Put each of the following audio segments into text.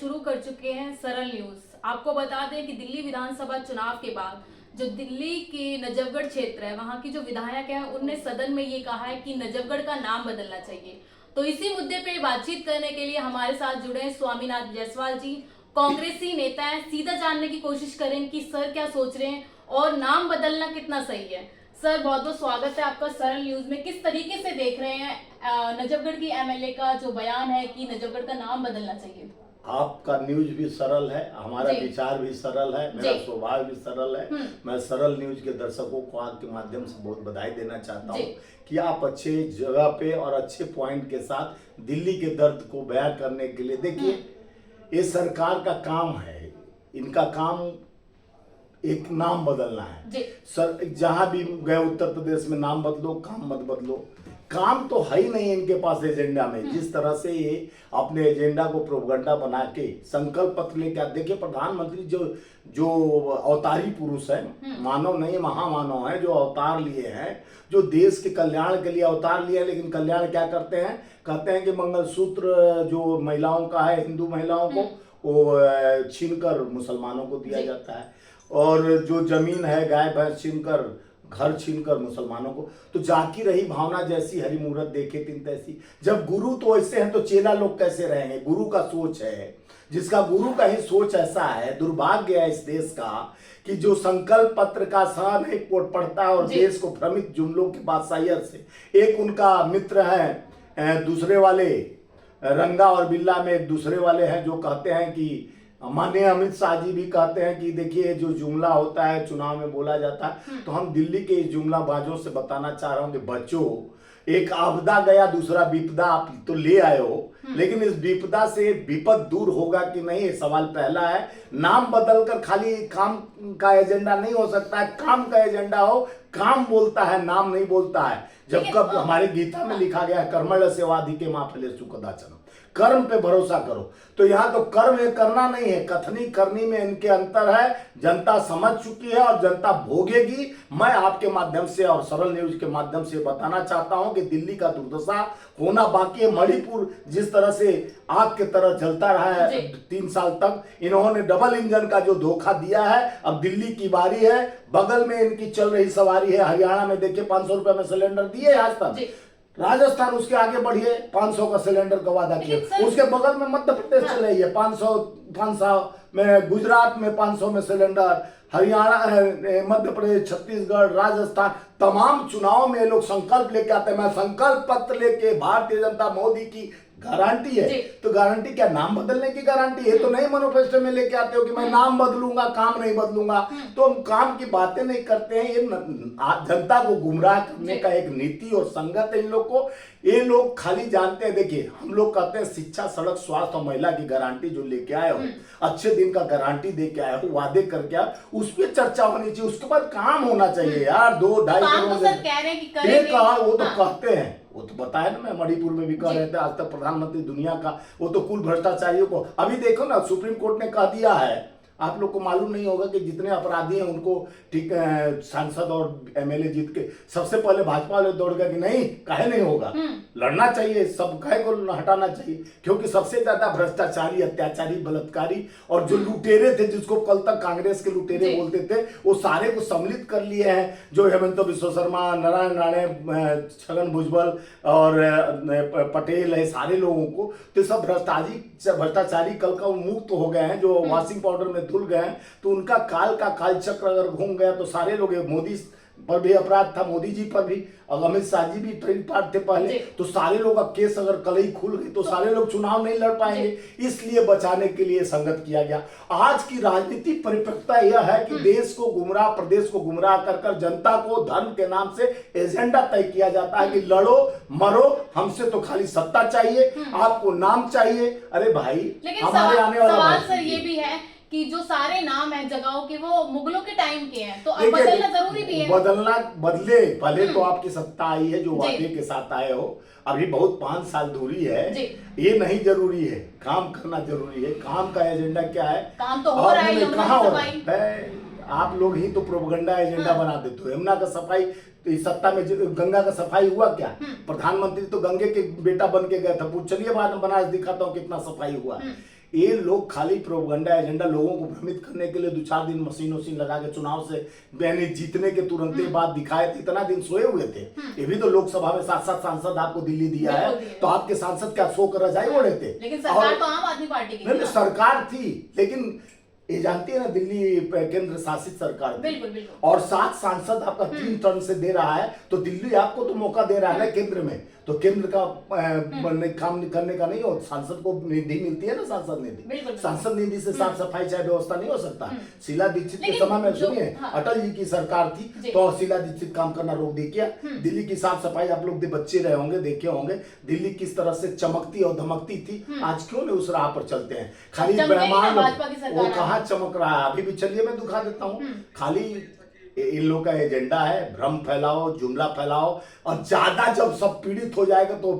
शुरू कर चुके हैं सरल न्यूज। आपको बता दें कि दिल्ली विधानसभा चुनाव के बाद जो दिल्ली के नजफगढ़ क्षेत्र है, वहां की जो विधायक है, उनने सदन में ये कहा है कि नजफगढ़ का नाम बदलना चाहिए। तो इसी मुद्दे पे बातचीत करने के लिए हमारे साथ जुड़े हैं स्वामीनाथ जायसवाल जी, कांग्रेसी नेता हैं। सीधा जानने की कोशिश करें कि सर क्या सोच रहे हैं और नाम बदलना कितना सही है। सर, बहुत बहुत स्वागत है आपका सरल न्यूज में। किस तरीके से देख रहे हैं नजफगढ़ की एमएलए का जो बयान है कि नजफगढ़ का नाम बदलना चाहिए? आपका न्यूज भी सरल है, हमारा विचार भी सरल है, मेरा स्वभाव भी सरल है। मैं सरल न्यूज के दर्शकों को आपके माध्यम से बहुत बधाई देना चाहता हूँ कि आप अच्छे जगह पे और अच्छे पॉइंट के साथ दिल्ली के दर्द को बयां करने के लिए, देखिए ये सरकार का काम है, इनका काम एक नाम बदलना है। सर जहां भी गए उत्तर प्रदेश में नाम बदलो, काम मत बदलो। काम तो है ही नहीं इनके पास एजेंडा में। जिस तरह से ये अपने एजेंडा को प्रोपगंडा बना के संकल्प पत्र लेके, देखिए प्रधानमंत्री जो अवतारी पुरुष है, मानव नहीं महामानव है, जो अवतार लिए हैं, जो देश के कल्याण के लिए अवतार लिए हैं। लेकिन कल्याण क्या करते हैं? कहते हैं कि मंगलसूत्र जो महिलाओं का है, हिंदू महिलाओं को, वो छीनकर मुसलमानों को दिया जाता है, और जो जमीन है गाय भैंस छीनकर, घर छीनकर मुसलमानों को। तो जाकी रही भावना जैसी हरी मूरत देखे तिन तैसी। जब गुरु तो ऐसे हैं तो चेला लोग कैसे रहेंगे? गुरु का सोच है, जिसका गुरु का ही सोच ऐसा है। दुर्भाग्य है इस देश का कि जो संकल्प पत्र का सा नहीं पढ़ता और देश को भ्रमित जुमलों की बादशाहियत से, एक उनका मित्र है, दूसरे वाले रंगा और बिल्ला में एक दूसरे वाले हैं जो कहते हैं कि, माननीय अमित शाह जी भी कहते हैं कि देखिए जो जुमला होता है चुनाव में बोला जाता है। तो हम दिल्ली के जुमला बाजों से बताना चाह रहा हूं कि बच्चों, एक आपदा गया दूसरा विपदा आप तो ले आए हो, लेकिन इस विपदा से विपद दूर होगा कि नहीं, ये सवाल पहला है। नाम बदलकर खाली काम का एजेंडा नहीं हो सकता है, काम का एजेंडा हो। काम बोलता है, नाम नहीं बोलता है। जब कब हमारे गीता में लिखा गया है कर्मण्य सेवाधिके मा फलेषु कदाचन, कर्म पे भरोसा करो। तो यहाँ तो कर्म ये करना नहीं है, कथनी करनी में इनके अंतर है। जनता समझ चुकी है और जनता भोगेगी। मैं आपके माध्यम से और सरल न्यूज के माध्यम से बताना चाहता हूं कि दिल्ली का दुर्दशा होना बाकी है। मणिपुर जिस तरह से आग के तरह जलता रहा है 3 साल तक, इन्होंने डबल इंजन का जो धोखा दिया है, अब दिल्ली की बारी है। बगल में इनकी चल रही सवारी है हरियाणा में, देखिए 500 रुपए में सिलेंडर दिए आज तक। राजस्थान उसके आगे बढ़िए, 500 का सिलेंडर का वादा किया। उसके बगल में मध्य प्रदेश चल रही है 500 में, गुजरात में 500 में सिलेंडर, हरियाणा, मध्य प्रदेश, छत्तीसगढ़, राजस्थान, तमाम चुनाव में लोग संकल्प लेके आते हैं। मैं संकल्प पत्र लेके, भारतीय जनता मोदी की गारंटी है। तो गारंटी क्या? नाम बदलने की गारंटी है तो नहीं। मैनिफेस्टो में लेके आते हो कि मैं नाम बदलूंगा, काम नहीं बदलूंगा। तो हम काम की बातें नहीं करते हैं। ये जनता को गुमराह करने का एक नीति और संगत है इन लोग को। ये लोग खाली जानते हैं, देखिए हम लोग कहते हैं शिक्षा, सड़क, स्वास्थ्य और महिला की गारंटी जो लेके आए हो, अच्छे दिन का गारंटी दे के आए हो, वादे करके आए, उस पर चर्चा होनी चाहिए। उसके बाद काम होना चाहिए यार। 2-2.5 करोड़ वो तो कहते हैं, वो तो बताया ना, मैं मणिपुर में भी कह रहे थे आज तक प्रधानमंत्री दुनिया का, वो तो कुल भ्रष्टाचारियों को। अभी देखो ना, सुप्रीम कोर्ट ने कह दिया है, आप लोग को मालूम नहीं होगा कि जितने अपराधी हैं उनको ठीक सांसद और एमएलए जीत के, सबसे पहले भाजपा वाले दौड़ गए कि नहीं, काहे नहीं होगा, लड़ना चाहिए, सब काहे को हटाना चाहिए। क्योंकि सबसे ज्यादा भ्रष्टाचारी, अत्याचारी, बलात्कारी और जो लुटेरे थे, जिसको कल तक कांग्रेस के लुटेरे बोलते थे, वो सारे को सम्मिलित कर लिए हैं। जो हेमंत बिश्व शर्मा, नारायण राणे, छगन भुजबल और पटेल है, सारे लोगों को तो सब भ्रष्टाचारी कल का मुक्त हो गए हैं। जो वॉशिंग पाउडर में धुल गए हैं, तो उनका काल का काल चक्र अगर घूम गया तो सारे लोग, मोदी पर भी अपराध था, मोदी जी पर भी, और अमित शाह जी भी ट्रेन पार्ट थे पहले, तो सारे लोग का केस अगर कल ही खुल गई तो सारे लोग चुनाव नहीं लड़ पाएंगे। इसलिए बचाने के लिए संगत किया गया। आज की राजनीतिक परिपक्वता यह है कि देश को गुमराह, प्रदेश को गुमराह कर जनता को धर्म के नाम से एजेंडा तय किया जाता है कि लड़ो मरो, हमसे तो खाली सत्ता चाहिए, आपको नाम चाहिए। अरे भाई, हमारे आने वाला सवाल सर ये भी है कि जो सारे नाम है जगहों के, वो मुगलों के टाइम के हैं, तो अब बदलना जरूरी भी है। बदले पहले तो आपकी सत्ता आई है, जो वादे के साथ आए हो। अभी बहुत 5 साल दूरी है, ये नहीं जरूरी है, काम करना जरूरी है। काम का एजेंडा क्या है? काम तो हो रहा है, कहाँ हो रहा है? आप लोग ही तो प्रोपगंडा एजेंडा बना देते हो। यमुना का सफाई, तो इस सत्ता में गंगा का सफाई हुआ क्या? प्रधानमंत्री तो गंगे के बेटा बन के गए थे। चलिए बाद में बनारस दिखाता हूँ कितना सफाई हुआ। ये लोग खाली प्रोपगंडा एजेंडा लोगों को भ्रमित करने के लिए 2-4 दिन मशीन लगा के चुनाव से यानी जीतने के तुरंत ही बाद दिखाए थे, इतना दिन सोए हुए थे। ये भी तो लोकसभा में 7-7 सांसद आपको दिल्ली दिया है, तो आपके सांसद क्या सो कर रजाई ओढ़े थे? लेकिन सरकार तो आम आदमी पार्टी की नहीं, सरकार थी, लेकिन ये जानती है ना दिल्ली केंद्र शासित सरकार थी। बिल्कुल बिल्कुल। और 7 सांसद आपका 3 टर्म से दे रहा है, तो दिल्ली आपको तो मौका दे रहा है ना केंद्र में, तो केंद्र का काम करने का नहीं हो, सांसद को निधि मिलती है ना, सांसद निधि। सांसद निधि से साफ सफाई चाहे व्यवस्था नहीं हो सकता। शीला दीक्षित के समय में सुनिए, अटल जी की सरकार थी तो शीला दीक्षित काम करना रोक दी। क्या दिल्ली की साफ सफाई आप लोग बच्चे रहे होंगे, देखे होंगे दिल्ली किस तरह से चमकती और धमकती थी। आज क्यों नहीं उस राह पर चलते हैं? खाली ब्रह्मांड वो कहाँ चमक रहा है अभी भी। चलिए मैं दिखा देता हूँ। खाली इन लोग का एजेंडा है भ्रम फैलाओ, जुमला फैलाओ, और ज्यादा जब सब पीड़ित हो जाएगा तो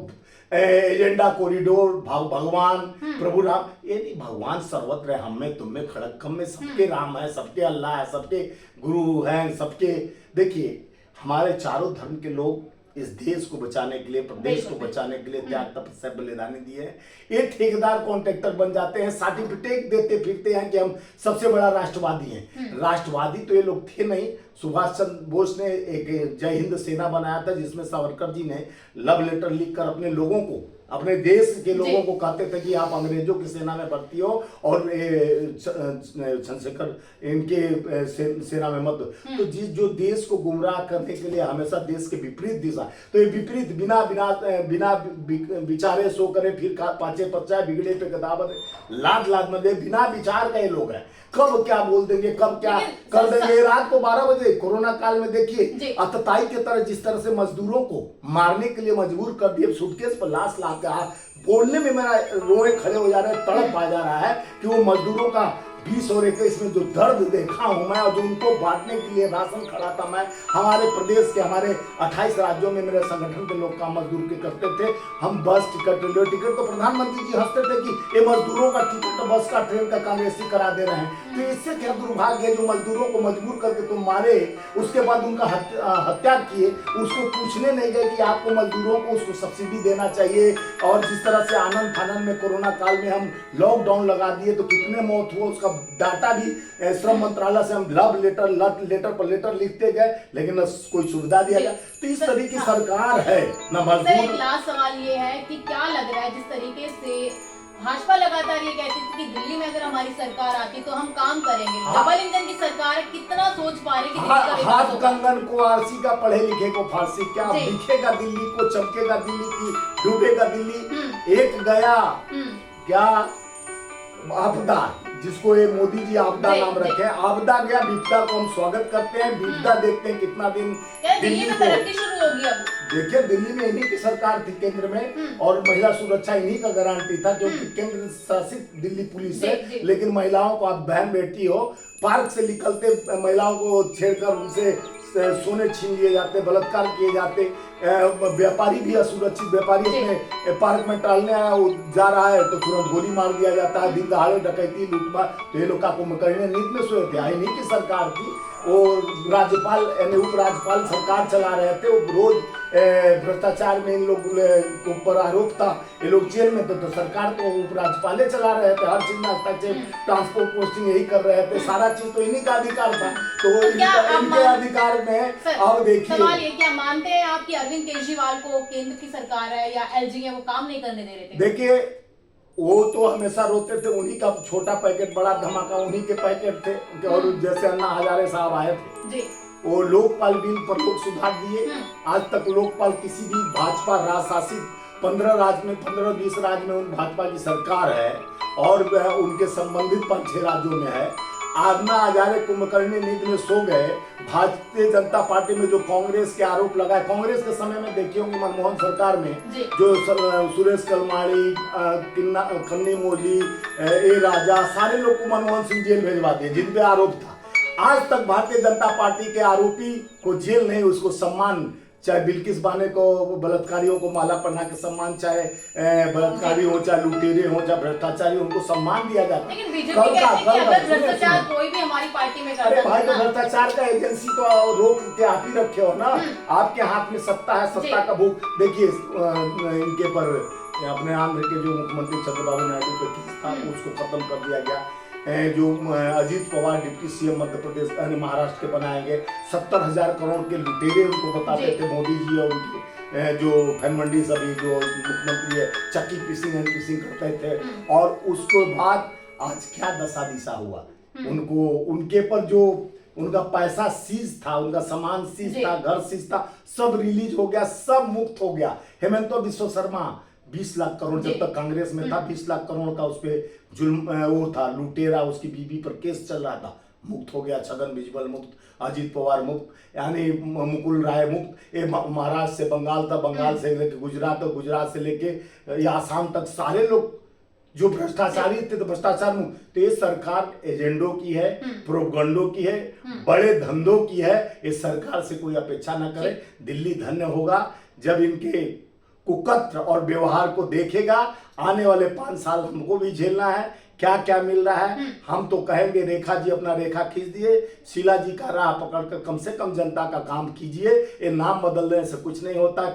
एजेंडा कॉरिडोर, भगवान, प्रभु राम। ये नहीं, भगवान सर्वत्र है, हम में तुम में खड़क्कम में सबके राम है, सबके अल्लाह है, सबके गुरु हैं, सबके। देखिए हमारे चारों धर्म के लोग इस देश को बचाने के लिए, प्रदेश को बचाने के लिए त्याग तपस्या बलिदानी दिए हैं। ये ठेकेदार कॉन्ट्रैक्टर बन जाते हैं, सर्टिफिकेट देते फिरते हैं कि हम सबसे बड़ा राष्ट्रवादी हैं। राष्ट्रवादी तो ये लोग थे नहीं। सुभाष चंद्र बोस ने एक जय हिंद सेना बनाया था, जिसमें सावरकर जी ने लव लेटर लिखकर अपने लोगों को, अपने देश के लोगों को कहते थे कि आप अंग्रेजों की सेना में भर्ती हो और चंद्रशेखर इनके सेना में मत। तो जो देश को गुमराह करने के लिए हमेशा देश के विपरीत दिशा, तो ये विपरीत बिना बिना बिना विचारे सो करे, फिर पाचे पच्चा बिगड़े पे गदावत, लाद लाद में बिना विचार का ये लोग हैं। कब क्या बोल देंगे, कब क्या कर देंगे। रात को 12 बजे कोरोना काल में देखिए अतताई के तरह जिस तरह से मजदूरों को मारने के लिए मजबूर कर दिए, सूटकेस पर लाश ला के बोलने में मेरा रोए खड़े हो जा रहे हैं, तड़प आ जा रहा है कि वो मजदूरों का 20 और 21 में जो दर्द देखा हूं मैं, और जो उनको बांटने के लिए राशन खड़ा था मैं। हमारे प्रदेश के, हमारे 28 राज्यों में मेरे संगठन के लोग काम मजदूर के करते थे। हम बस टिकट, रेलवे टिकट, तो प्रधानमंत्री जी हंसते थे कि ये मजदूरों का टिकट, बस का, ट्रेन का कांग्रेसी करा दे रहे हैं। तो इससे क्या दुर्भाग्य है, जो मजदूरों को मजबूर करके तुम मारे, उसके बाद उनका हत्या किए, उसको पूछने नहीं गए कि आपको मजदूरों को उसको सब्सिडी देना चाहिए। और जिस तरह से आनंद फानंद में कोरोना काल में हम लॉकडाउन लगा दिए तो कितने मौत हुआ, उसका डाटा भी श्रम मंत्रालय से हम लव लेटर पर लेटर लिखते गए, लेकिन कोई सुविधा दिया गया। तो इस तरह की सरकार है ना मजदूर। एक लास्ट सवाल ये है कि क्या लग रहा है, जिस तरीके से भाजपा लगातार ये कहती थी कि दिल्ली में अगर हमारी सरकार आती तो हम काम करेंगे, डबल इंजन की सरकार है, कितना सोच पा रहे कि हाथ कंगन को आरसी का, पढ़े लिखे को फांसी, क्या दिखेगा दिल्ली को, चमकेगा दिल्ली की, डूबेगा दिल्ली। एक गया क्या आपदा, जिसको ये मोदी जी आपदा नाम रखे हैं, आपदा गया, विपदा को हम स्वागत करते हैं, विपदा देखते हैं कितना दिन दिल्ली में तरक्की शुरू होगी। अब देखिए दिल्ली में इन्हीं की सरकार थी केंद्र में, और महिला सुरक्षा इन्हीं का गारंटी था, क्योंकि केंद्र शासित दिल्ली पुलिस है। लेकिन महिलाओं को, आप बहन बेटी हो, पार्क से निकलते महिलाओं को छेड़कर उनसे सोने छीन लिए जाते, बलात्कार किए जाते। व्यापारी भी असुरक्षित, व्यापारी अपने पार्क में टहलने आया, वो जा रहा है तो तुरंत गोली मार दिया जाता है। दिन दहाड़े डकैती, लूटमार, तो ये लोग का कुंभकर्ण नींद में सोए थे। इन्हीं की सरकार थी। वो राज्यपाल यानी उपराज्यपाल सरकार चला रहे थे, वो रोज भ्रष्टाचार में इन लोग के ऊपर आरोप था, ये लोग जेल में थे, तो सरकार तो उपराज्यपाल चला रहे थे, हर चीज में हस्ताक्षेप, ट्रांसपोर्ट पोस्टिंग यही कर रहे थे, सारा चीज तो इन्हीं का अधिकार था। तो इनके अधिकार में अब देखिए, सवाल ये, क्या मानते हैं आप कि अरविंद केजरीवाल को केंद्र की सरकार है या एलजी है वो काम नहीं करने दे रहे थे? देखिए वो तो हमेशा रोते थे, उन्हीं का छोटा पैकेट बड़ा धमाका, उन्हीं के पैकेट थे। और जैसे अन्ना हजारे साहब आए थे जी, वो लोकपाल बिल पर लोग सुधार दिए। आज तक लोकपाल किसी भी भाजपा राज शासित 15 राज्य में, 15-20 राज्य में भाजपा की सरकार है, और उनके संबंधित 5-6 राज्यों में है। अन्ना हजारे कुंभकर्णी नींद में सो गए। भारतीय जनता पार्टी में जो कांग्रेस के आरोप लगाए, कांग्रेस के समय में देखिए होंगे मनमोहन सरकार में जो सुरेश कलमाड़ी, कन्नी मोदी, ए राजा, सारे लोग को मनमोहन सिंह जेल भेजवा दिए जिन पे आरोप था। आज तक भारतीय जनता पार्टी के आरोपी को जेल नहीं, उसको सम्मान, चाहे बिल्किस बाने को, बलात्कारियों को माला पहना के सम्मान, चाहे बलात्कारी हो, चाहे लुटेरे हो, चाहे भ्रष्टाचारी, उनको सम्मान दिया जाता है। लेकिन बीजेपी कहती है कि अगर भ्रष्टाचार कोई भी हमारी पार्टी में करता है, अरे भाई तो भ्रष्टाचार का एजेंसी तो रोक के आप ही रखे हो ना। आपके हाथ में सत्ता है, सत्ता का भूख। देखिए इनके पर अपने आंध्र के जो मुख्यमंत्री चंद्रबाबू नायडू पे केस था उसको खत्म कर दिया गया। जो अजीत पवार डिप्टी सीएम मध्य प्रदेश यानी महाराष्ट्र के बनाएंगे, 70,000 करोड़ के लुटेरे उनको बताते थे मोदी जी और उनके जो फनमंडी अभी जो मुख्यमंत्री है चक्की पिसिंग एंड पिसिंग करते थे। और उसके बाद आज क्या दशा दिशा हुआ, उनको उनके पर जो उनका पैसा सीज था, उनका सामान सीज था, घर सीज था, सब रिलीज हो गया, सब मुक्त हो गया। हेमंत बिश्व शर्मा 20 लाख करोड़ जब तक कांग्रेस में था 20 लाख करोड़ का उस पे जुल्म वो था, लुटेरा, उसकी बीबी पर केस चल रहा था, मुक्त हो गया। छगन भुजबल मुक्त, अजीत पवार मुक्त, यानी मुकुल राय मुक्त। ये महाराष्ट्र से बंगाल था, बंगाल से लेके गुजरात और गुजरात से लेके आसाम तक सारे लोग जो भ्रष्टाचारी थे तो भ्रष्टाचार मुक्त। तो ये सरकार एजेंडों की है, प्रोपगंडों की है, बड़े धंधों की है। इस सरकार से कोई अपेक्षा न करे। दिल्ली धन्य होगा जब इनके कुकत्र और व्यवहार को देखेगा। आने वाले 5 साल हमको भी झेलना है। क्या क्या मिल रहा है हम तो कहेंगे रेखा जी अपना रेखा खींच दिए, शीला जी का राह पकड़कर कम से कम जनता का काम कीजिए। ये नाम बदलने से कुछ नहीं होता।